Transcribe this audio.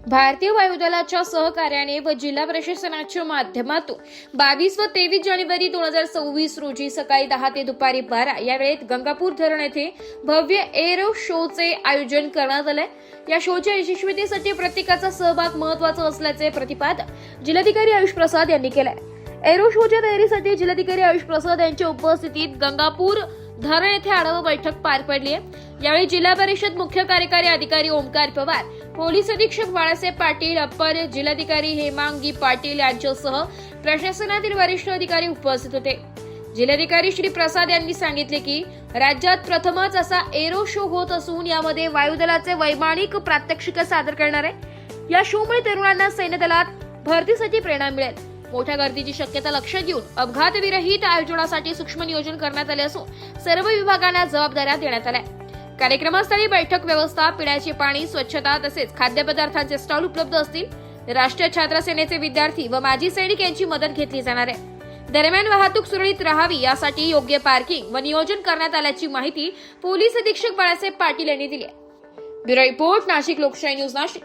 भारतीय वायुदलाच्या सहकार्याने व जिल्हा प्रशासनाच्या माध्यमातून 22 व 23 जानेवारी 2026 रोजी सकाळी 10 ते दुपारी 12 या वेळेत गंगापूर धरण येथे भव्य एरो शोचे आयोजन करण्यात आले। या शोच्या यशस्वीतेसाठी प्रत्येकाचा सहभाग महत्त्वाचा असल्याचे प्रतिपादन जिल्हाधिकारी आयुष प्रसाद यांनी केले। एरो शोच्या तयारीसाठी जिल्हाधिकारी आयुष प्रसाद यांच्या उपस्थितीत गंगापूर धरण येथे आढावा बैठक पार पडली आहे। यावेळी जिल्हा परिषद मुख्य कार्यकारी अधिकारी ओमकार पवार, पोलीस अधीक्षक बाळासाहेब पाटील, अप्पर जिल्हाधिकारी हेमांगी पाटील यांच्यासह प्रशासनातील वरिष्ठ अधिकारी उपस्थित होते। जिल्हाधिकारी श्री प्रसाद यांनी सांगितले की राज्यात प्रथमच असा एरो शो होत असून यामध्ये वायुदलाचे वैमानिक प्रात्यक्षिक सादर करणार आहे। या शोमुळे तरुणांना सैन्य दलात भरतीसाठी प्रेरणा मिळेल। मोठ्या गर्दीची शक्यता लक्षात घेऊन अपघातविरहित आयोजनासाठी सूक्ष्म नियोजन करण्यात आले असून सर्व विभागांना जबाबदाऱ्या देण्यात आल्या। कार्यक्रमस्थळी बैठक व्यवस्था, पिण्याचे पाणी, स्वच्छता तसेच खाद्यपदार्थांचे स्टॉल उपलब्ध असतील। राष्ट्रीय छात्र सेनेचे विद्यार्थी व माजी सैनिक यांची मदत घेतली जाणार आहे। दरम्यान वाहतूक सुरळीत राहावी यासाठी योग्य पार्किंग व नियोजन करण्यात आल्याची माहिती पोलीस अधीक्षक बाळासाहेब पाटील यांनी दिली। ब्युरो रिपोर्ट, नाशिक लोकशाही न्यूज, नाशिक।